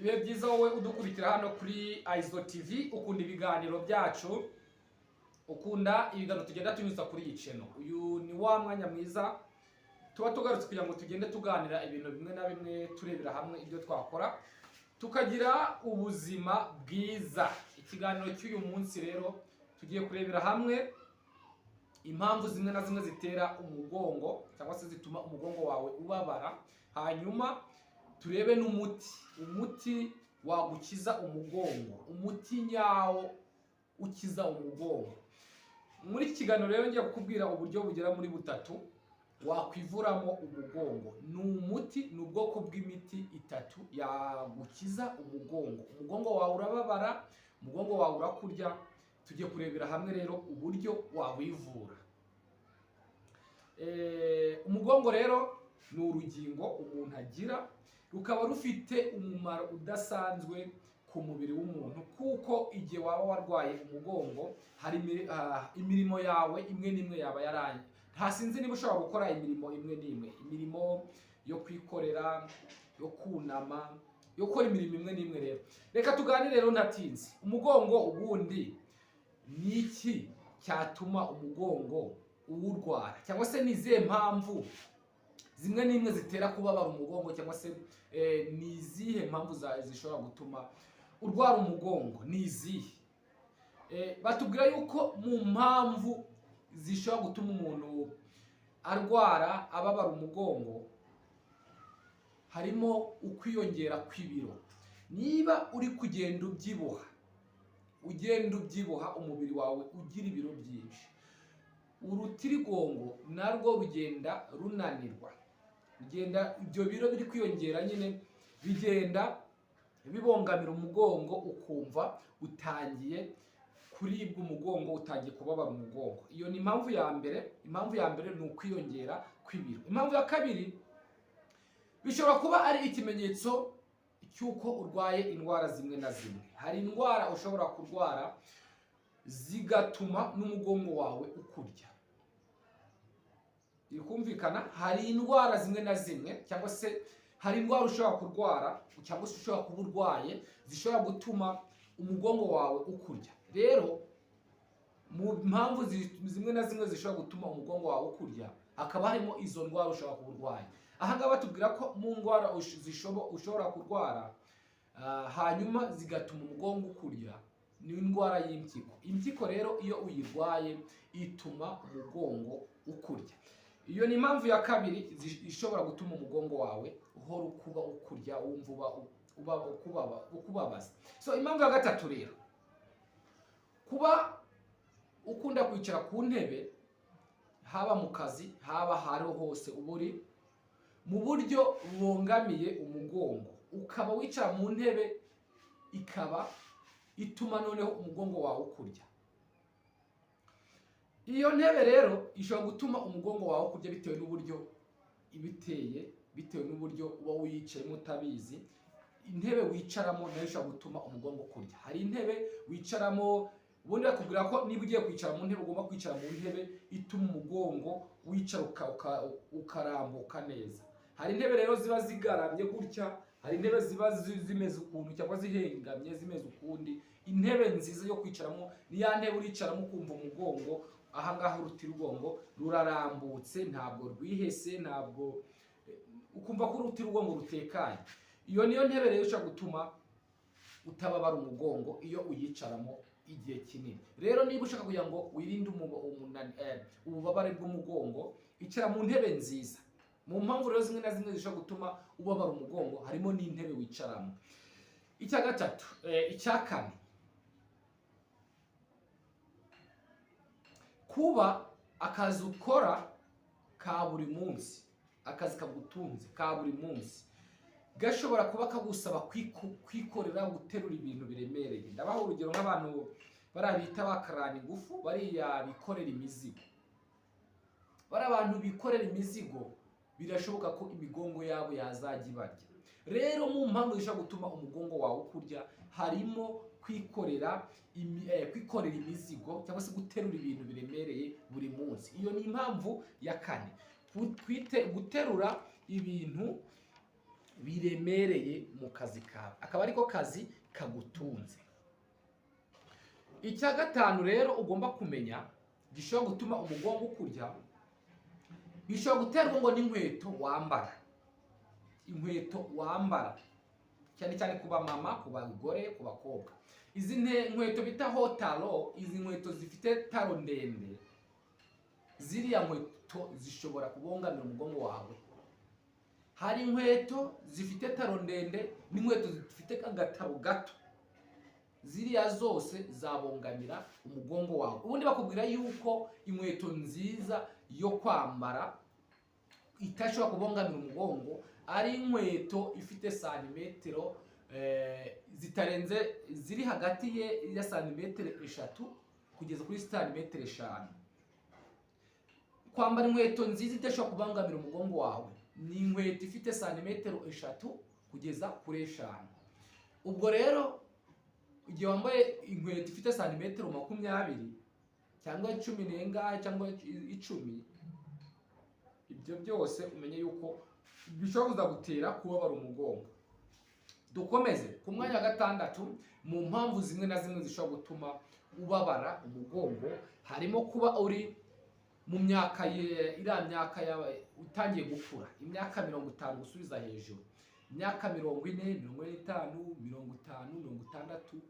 Ibihe byiza wowe udukurikira hano kuri Aizo TV, ukunda ibiganiro byacu, ukunda ibiganiro tugenda tunyuza kuri iyi channel. Uyu ni wa mwanya mwiza tuba tugarutse kugira ngo tugende tuganira ibintu bimwe na bimwe, turebera hamwe ibyo twakora tukagira ubuzima bwiza. Ikiganiro cy'uyu munsi rero tugiye kurebera hamwe impamvu zimwe na zimwe zitera umugongo cyangwa se zituma umugongo wawe ubabara, hanyuma turebe umuti wagukiza umugongo, umuti nyawo ukiza umugongo. Muri iki kiganiro rero ngiye kukubwira uburyo bugera muri butatu wakwivuramo umugongo. Ni ubwoko bw'imiti itatu yagukiza umugongo. Umugongo wawe urababara, umugongo wawe urakurya, tugiye kurebera hamwe rero uburyo wawivura. Umugongo rero ni urugingo umuntu agira, rukaba rufite umumaro udasanzwe ku mubiri w'umuntu, kuko igihe waba warwaye umugongo hari imirimo yawe imwe n'imwe yaba yarangiye. Ntasinzi niba ushobora gukora imirimo imwe n'imwe, imirimo yo kwikorera, yo kunama, yo gukora imirimo imwe n'imwe. Rero reka tuganire rero ntatinze. Umugongo ubundi ni iki cyatuma umugongo uwurwara, cyangwa se ni izihe mpamvu zimwe n'imwe zitera kubabara umugongo, cyangwa se ni izihe mpamvu zishobora gutuma urwara umugongo? Ni izihe? Batubwira yuko mu mpamvu zishobora gutuma umuntu arwara ababara umugongo harimo ukwiyongera kw'ibiro. Niba uri kugenda ubyibuha umubiri wawe ugira ibiro byinshi, urutirigongo narwo rugenda runanirwa, ibyo biro biri kwiyongera nyine bigenda bibongamira umugongo, ukumva utangiye kuribwa umugongo, utangiye kubabara umugongo. Iyo ni impamvu ya mbere. Impamvu ya mbere ni ukwiyongera kw'ibiro. Impamvu ya kabiri bishobora kuba ari ikimenyetso cy'uko urwaye indwara zimwe na zimwe. Hari indwara ushobora kurwara zigatuma n'umugongo wawe ukurya. Bikumvikana? Hari indwara zimwe na zimwe, cyangwa se hari indwara ushobora kurwara cyangwa se ushobora kuba urwaye zishobora gutuma umugongo wawe ukurya. Rero mu mpamvu zimwe na zimwe zishobora gutuma umugongo wawe ukurya, hakaba harimo izo ndwara ushobora kuba urwaye. Aha ngaha batubwira ko mu ndwara ushobora kurwara hanyuma zigatuma umugongo ukurya ni indwara y'impyiko. Impyiko rero iyo uyirwaye ituma umugongo ukurya. Iyo ni impamvu ya kabiri ishobora gutuma umugongo wawe uhora ukurya, wumva ukubabaza. So impamvu ya gatatu rero, kuba ukunda kwicara ku ntebe, haba mu kazi haba ahariho hose uba uri, mu buryo bubangamiye umugongo, ukaba wicara mu ntebe ikaba ituma noneho umugongo wawe ukurya. Iyo ntebe rero ishobora gutuma umugongo wawe ukurya bitewe n'uburyo ibiteye, bitewe n'uburyo uba wiyicayemo utabizi. Intebe wicaramo nayo ishobora gutuma umugongo ukurya. Hari intebe wicaramo, ubundi bakubwira ko niba ugiye kwicara mu ntebe ugomba kwicara mu ntebe ituma umugongo wicara ukarambuka neza. Hari intebe rero ziba zigaramye gutya, hari intebe ziba zimeze ukuntu cyangwa zihengamye zimeze ukundi. Intebe nziza yo kwicaramo ni ya ntebe uricaramo ukumva umugongo aha ngaha urutirigongo rurarambutse, ntabwo rwihese, ntabwo ukumva ko urutirigongo rutekanye. Iyo niyo ntebe rero ishobora gutuma utababara umugongo iyo uyicaramo igihe kinini. Rero niba ushaka kugira ngo wirinde ububabare bw'umugongo, icara mu ntebe nziza. Mu mpamvu rero zimwe na zimwe zishobora gutuma ubabara umugongo harimo n'intebe wicaramo. Icya gatatu, icya kane, kuba akazi ukora ka buri munsi, akazi kagutunze ka buri munsi, gashobora kuba kagusaba kwikorera, guterura ibintu biremereye. Ndabaha urugero nk'abantu bariya bita bakarana ingufu, bariya bikorera imizigo. Bari abantu bikorera imizigo birashoboka ko imigongo yabo yazajya ibarya. Rero mu mpamvu zishobora gutuma umugongo wawe ukurya harimo kwikorera imizigo cyangwa se guterura ibintu biremereye buri munsi. Iyo ni impamvu ya kane. Guterura ibintu biremereye mu kazi kawe, akaba ariko kazi kagutunze. Icya gatanu rero ugomba kumenya gishobora gutuma umugongo ukurya, bishobora guterwa ngo n'inkweto wambara. Inkweto wambara cyane cyane ku bamama, ku bagore, ku bakobwa. Izi nkweto bita hotalo, izi nkweto zifite taro ndende, ziriya nkweto zishobora kubongamira umugongo wawe. Hari inkweto zifite taro ndende n'inkweto zifite agataro gato, ziriya zose zabongamira umugongo wawe. Ubundi bakubwira yuko inkweto nziza yo kwambara itashobora kubongamira umugongo ari inkweto ifite santimetero zitarenze, ziri hagati ya santimetero 3 kugeza kuri santimetero 5. Kwambara inkweto nziza idashobora kubangamira umugongo wawe ni inkweto ifite santimetero 3 kugeza kuri 5. Ubwo rero igihe wambaye inkweto ifite santimetero 20 cyangwa 10 cyangwa 10, ibyo byose umenye yuko bishobora kuzagutera kubabara umugongo. Dukomeze ku mwanya wa 6 mu mpamvu zimwe na zimwe zishobora gutuma ubabara umugongo, harimo kuba uri mu myaka myaka yawe utangiye gukura, imyaka 50 gusubiza hejuru, imyaka 40, 45, 50, 60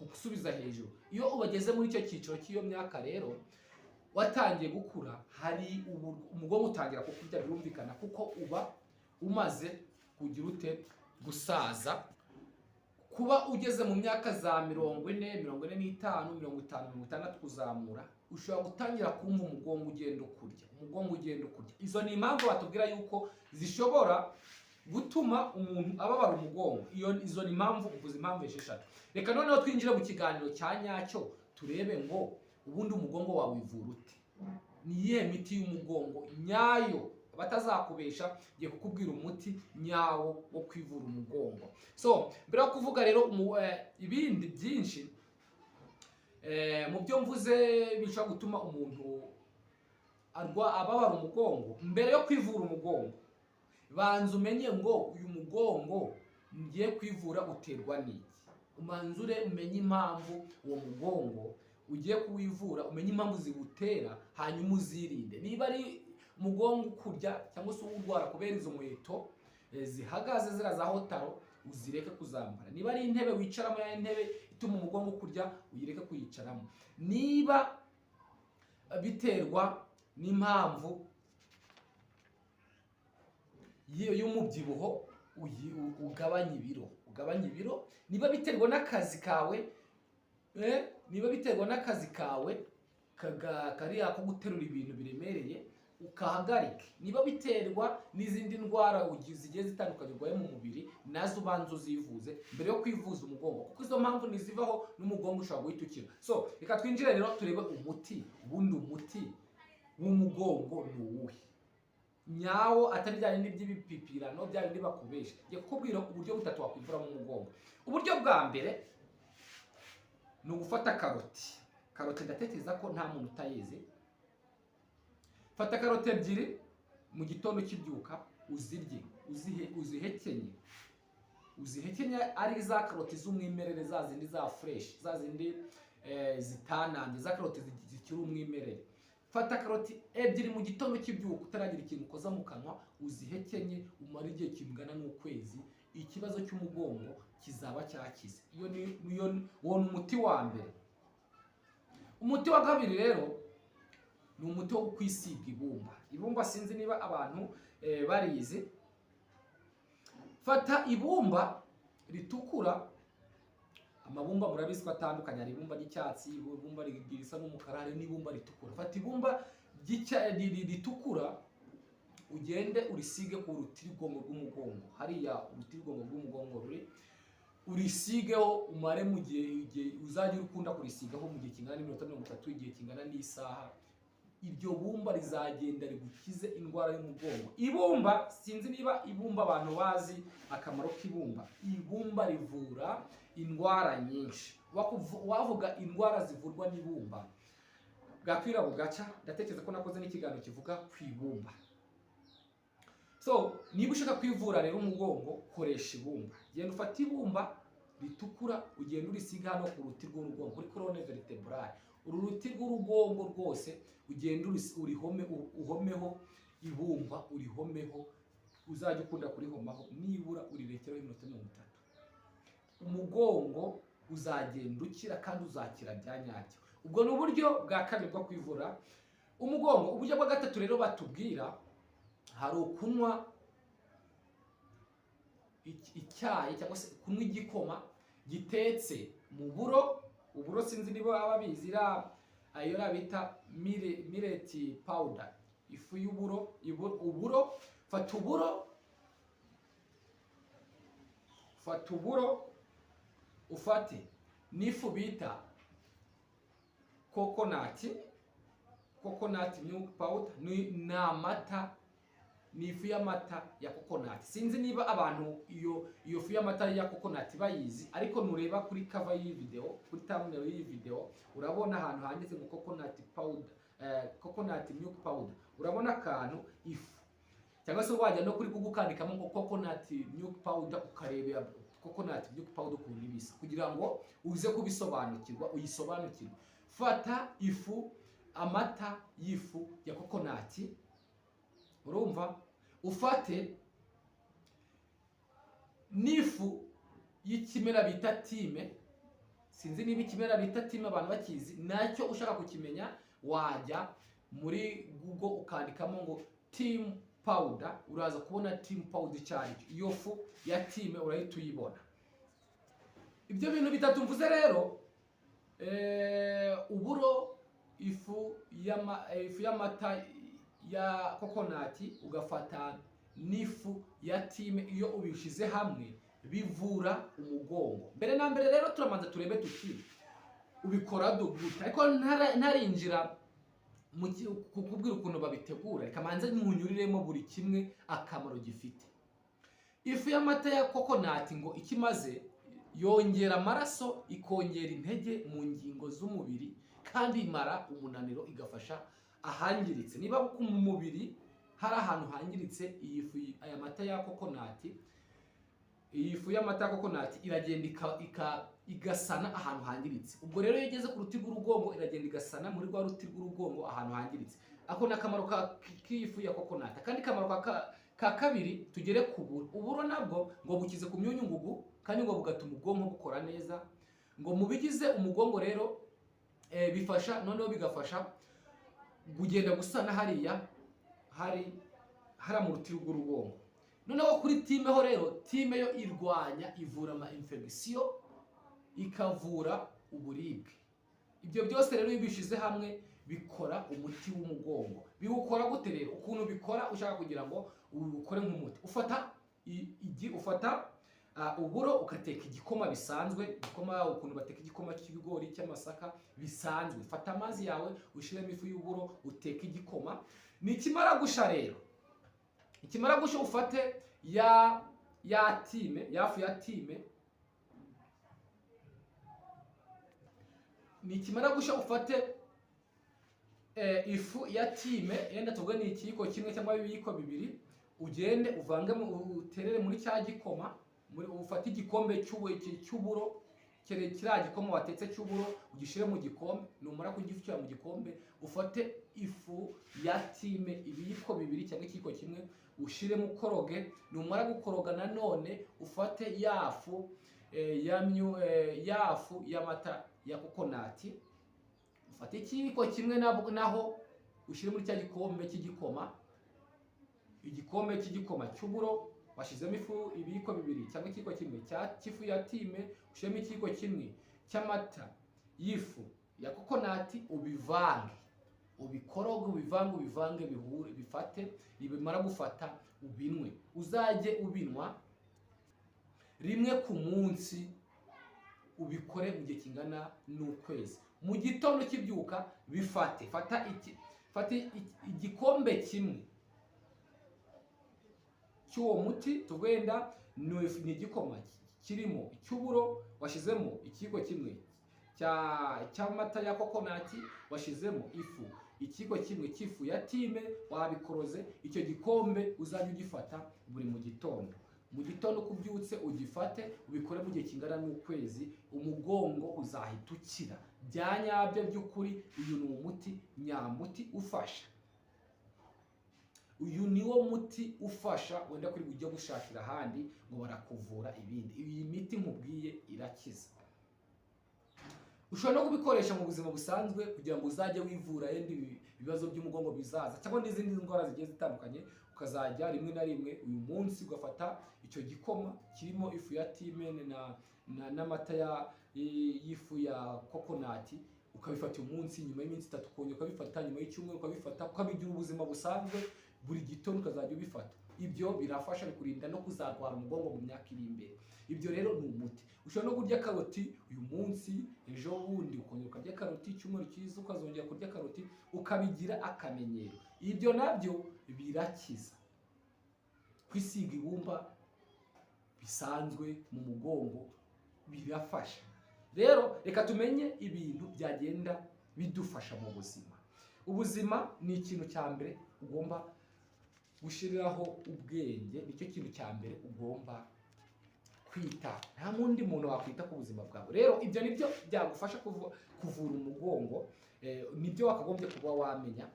gusubiza hejuru. Iyo ubageze muri icyo cyiciro cy'iyo myaka rero watangiye gukura, hari umugongo utangira kukurya, birumvikana kuko uba umaze kugira gusaza. Kuba ugeze mu myaka za 40, 45, 50, 60 kuzamura, ushobora gutangira kumva umugongo ugenda ukurya. Izo ni impamvu batubwira yuko zishobora gutuma umuntu ababara umugongo. Izo ni impamvu, uvuze impamvu 6. Reka noneho twinjire mu kiganiro cya nyacyo, turebe ngo ubundi umugongo wawe wivura ute. Ni iyihe miti y'umugongo nyayo, batazakubesha ngiye kukubwira umuti nyawo wo kwivura umugongo. So mbere yo kuvuga rero ibindi byinshi mu byo mvuze bishobora gutuma umuntu ababara umugongo, mbere yo kwivura umugongo banza umenye ngo uyu mugongo ngiye kwivura uterwa n'iki. Umanzure umenye impamvu uwo mugongo ugiye kuwivura, umenye impamvu ziwutera, hanyuma uzirinde. Niba ari umugongo ukurya cyangwa se urwara kubera izo nkweto zihagaze zira za hotaro, uzireke kuzambara. Niba ari intebe wicaramo, ya intebe ituma umugongo ukurya, uyireke kuyicaramo. Niba biterwa n'impamvu y'umubyibuho, ugabanya ibiro. Niba biterwa n'akazi kawe, kariya ko guterura ibintu biremereye, ukahagarike. Niba biterwa n'izindi ndwara zigiye zitandukanye urwaye mu mubiri, nazo ubanza uzivuze mbere yo kwivuza umugongo, kuko izo mpamvu nizivaho n'umugongo ushobora guhita ukira. So reka twinjire rero turebe umuti. Ubundi umuti w'umugongo ni uwuhe nyawo, atari bya bindi by'ibipipirano, bya bindi bakubesha. Ngiye kukubwira uburyo 3 wakwivuramo umugongo. Uburyo bwa mbere ni ugufata karoti. Ndatekereza ko nta muntu utayizi. Fata karoti 2 mu gitondo kibyuka, uzirye, uzihekenye ari za karoti z'umwimerere, za zindi za fresh, za zindi zitanambye, za karoti zikiri umwimerere. Fata karoti 2 mu gitondo kibyuka, utaragira ikintu ukoza mu kanwa, uzihekenye, umara igihe kingana n'ukwezi, ikibazo cy'umugongo kizaba cyakize. Iyo ni umuti wa mbere. Umuti wa kabiri rero ni umuti wo kwisiga ibumba. Sinzi niba abantu barizi. Fata ibumba ritukura. Amabumba murabizi ko atandukanye, hari ibumba ry'icyatsi, ibumba risa n'umukara, hari n'ibumba ritukura. Fata ibumba ritukura, ugende urisige ku rutirigongo rw'umugongo. Hariya urutirigongo rw'umugongo urisigeho, umare mu gihe uzajya ukunda kurisigaho mu gihe kingana n'iminota 30, igihe kingana n'isaha. Iryo bumba rizagenda rigukize indwara y'umugongo. Ibumba, sinzi niba ibumba abantu bazi akamaro k'ibumba. Ibumba rivura indwara nyinshi. Wavuga indwara zivurwa n'ibumba, bwakwira bugaca. Ndatekereza ko nakoze n'ikiganiro kivuga ku ibumba. So niba ushaka kwivura rero umugongo, koresha ibumba. Genda ufata ibumba ritukura, ugenda urisiga hano ku ruti rw'urugongo, kuri colonne vertebrale. Uru ruti rw'urugongo rwose ugenda uhomeho ibumba, urihomeho, uzajya ukunda kurihomaho nibura urirekeraho iminota 30. Umugongo uzagenda ukira kandi uzakira bya nyacyo. Ubwo ni uburyo bwa kabiri bwo kwivura umugongo. Uburyo bwa gatatu rero batubwira, hari ukunywa icyayi cyangwa se kunywa igikoma gitetse mu buro. Uburo sinzi niba ababizi, ayo bita millet powder, ifu y'uburo. Uburo, fata uburo, ufate n'ifu bita coconut milk powder, ni amata, ni ifu y'amata ya coconut. Sinzi niba abantu iyo fu y'amata ya coconut bayizi, ariko nureba kuri cover y'iyi video, kuri thumbnail y'iyi video, urabona ahantu handitse ngo coconut powder, coconut milk powder. Urabona akantu ifu, cyangwa se wajya no kuri Google ukandikamo ngo coconut milk powder, ukarebera coconut milk powder ukuntu ibisa, kugira ngo uze kubisobanukirwa, uyisobanukirwe. Fata ifu, amata y'ifu ya coconut, urumva, ufate n'ifu y'ikimera bita time. Sinzi niba ikimera bita time abantu bakizi, nacyo ushaka kukimenya wajya muri Google ukandikamo ngo time powder, uraza kubona time powder cyari. Iyo fu ya time urahita uyibona. Ibyo bintu bitatu mvuze rero, uburo, ifu y'amata ya coconut, ugafata n'ifu ya time, iyo ubishize hamwe bivura umugongo. Mbere na mbere rero turamanza turebe tuti ubikora gute, ariko ntarinjira kukubwira ukuntu babitegura, reka manze munyuriremo buri kimwe akamaro gifite. Ifu y'amata ya coconut ngo ikimaze, yongera amaraso, ikongera intege mu ngingo z'umubiri, kandi imara umunaniro, igafasha ahangiritse. Niba mu mubiri hari ahantu hangiritse, iyi fu aya mata ya coconut, iyi fu y'amata ya coconut iragenda igasana ahantu hangiritse. Ubwo rero iyo igeze ku ruti rw'urugongo, iragenda igasana muri rwa ruti rw'urugongo ahantu hangiritse. Ako ni akamaro k'iyi fu ya coconut. Kandi akamaro ka kabiri, tugere ku buro. Uburo nabwo ngo bukize ku myunyungugu, kandi ngo bugatuma ubwonko bukora neza. Ngo mu bigize umugongo rero bifasha, noneho bigafasha kugenda gusana hariya mu ruti rw'urugongo. Noneho kuri time ho rero, time yo ivura ama infection, ikavura uburibwe. Ibyo byose rero iyo bishize hamwe bikora umuti w'umugongo. Biwukora gute rero? Ukuntu bikora, ushaka kugira ngo ukore nk'umuti, ufata uburo, ugateka igikoma bisanzwe. Igikoma, ukuntu bateka igikoma cy'ibigori, cy'amasaka bisanzwe. Fata amazi yawe, ushiremo ifu y'uburo, uteke igikoma. Nikimara gusha rero, ikimara gusha, ufate ya fu ya time. Nikimara gusha, ufate ifu ya time, yenda tuvuge ni ikiyiko kimwe cyangwa ibiyiko bibiri, ugende uvangemo, uterere muri cya gikoma. Ufate igikombe cy'uburo, kiriya gikoma watetse cy'uburo, ugishire mu gikombe. Numara kugifura mu gikombe, ufate ifu ya time, ibiyiko bibiri cyangwa ikiyiko kimwe, ushiremo ukoroge. Numara gukoroga nanone, ufate ya fu y'amata ya coconut, ufate ikiyiko kimwe naho ushire muri cya gikombe cy'igikoma. Igikombe cy'igikoma cy'uburo washizemo ifu ibiyiko bibiri cyangwa ikiyiko kimwe cy'ifu ya time, ushiremo ikiyiko kimwe cy'amata y'ifu ya coconut, ubivange bihure, bifate. Nibimara gufata, ubinwe. Uzajye ubinwa rimwe ku munsi, ubikore mu gihe kingana n'ukwezi. Mu gitondo kibyuka bifate, fata igikombe kimwe cy'uwo muti, tugenda ni igikoma kirimo icyuburo, washizemo ikiyiko kimwe cy'amata ya kokonati, washizemo ifu ikiyiko kimwe cy'ifu ya time, wabikoroze. Icyo gikombe uzajya ugifata buri mu gitondo uko ubyutse ugifate, ubikore mu gihe kingana n'ukwezi, umugongo uzahita ukira bya nyabyo by'ukuri. Uyu ni umuti nyamuti ufasha, uyu niwo muti ufasha, wenda kuri ujya gushakira ahandi ngo barakuvura ibindi. Iyi miti nkubwiye irakiza. Ushobora no kubikoresha mu buzima busanzwe kugira ngo uzajye wivura yenda ibibazo by'umugongo bizaza, cyangwa n'izindi ndwara zigiye zitandukanye. Ukazajya rimwe na rimwe uyu munsi ugafata icyo gikoma kirimo ifu ya time n'amata y'ifu ya kokonati, ukabifata uyu munsi, nyuma y'iminsi 3 ukongera ukabifata, nyuma y'icyumweru ukabifata, ukabigira ubuzima busanzwe buri gitondo ukazajya ubifata. Ibyo birafasha, bikurinda no kuzarwara umugongo mu myaka iri imbere. Ibyo rero ni umuti. Ushobora no kurya karoti uyu munsi, ejo bundi ukongera ukarya karoti, icyumweru cyiza ukazongera kurya karoti, ukabigira akamenyero. Ibyo nabyo birakiza. Kwisiga ibumba bisanzwe mu mugongo birafasha. Rero reka tumenye ibintu byagenda bidufasha mu buzima. Ubuzima ni ikintu cya mbere ugomba gushiriraho ubwenge, nicyo kintu cya mbere ugomba kwita. Nta mundi muntu wakwita ku buzima bwawe. Rero ibyo nibyo byagufasha kuvura umugongo, nibyo wakagombye kuba wamenya,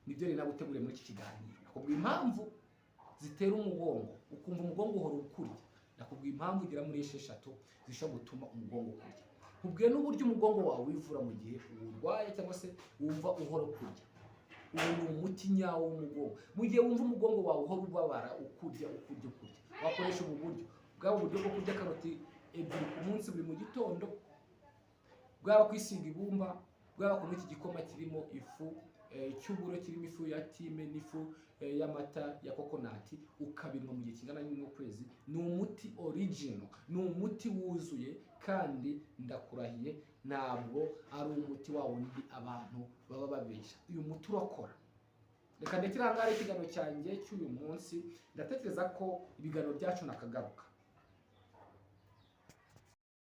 nibyo rero naguteguriye muri iki kiganiro. Nakubwiye impamvu zitera umugongo, ukumva umugongo uhora ukurya. Nakubwiye impamvu ugera muri 6 zishobora gutuma umugongo ukurya. Kubwiye n'uburyo umugongo wawe wivura mu gihe urwaye cyangwa se wumva uhora ukurya. Ubu ni umuti nyawo w'umugongo. Mu gihe wumva umugongo wawe uhora ubabara ukurya, wakoresha ubu buryo. Bwaba uburyo bwo kurya karoti 2 ku munsi buri mu gitondo, bwaba kwisiga ibumba, bwaba kunywa iki gikoma kirimo ifu cy'uburo, kirimo ifu ya time n'ifu y'amata ya kokonati, ukabinywa mu gihe kingana n'ukwezi. Ni umuti original, ni umuti wuzuye, kandi ndakurahiye ntabwo ari umuti wa wundi abantu baba babeshya. Uyu muti urakora. Reka ndekere aha ngaha ikiganiro cyanjye cy'uyu munsi. Ndatekereza ko ibiganiro byacu nakagaruka.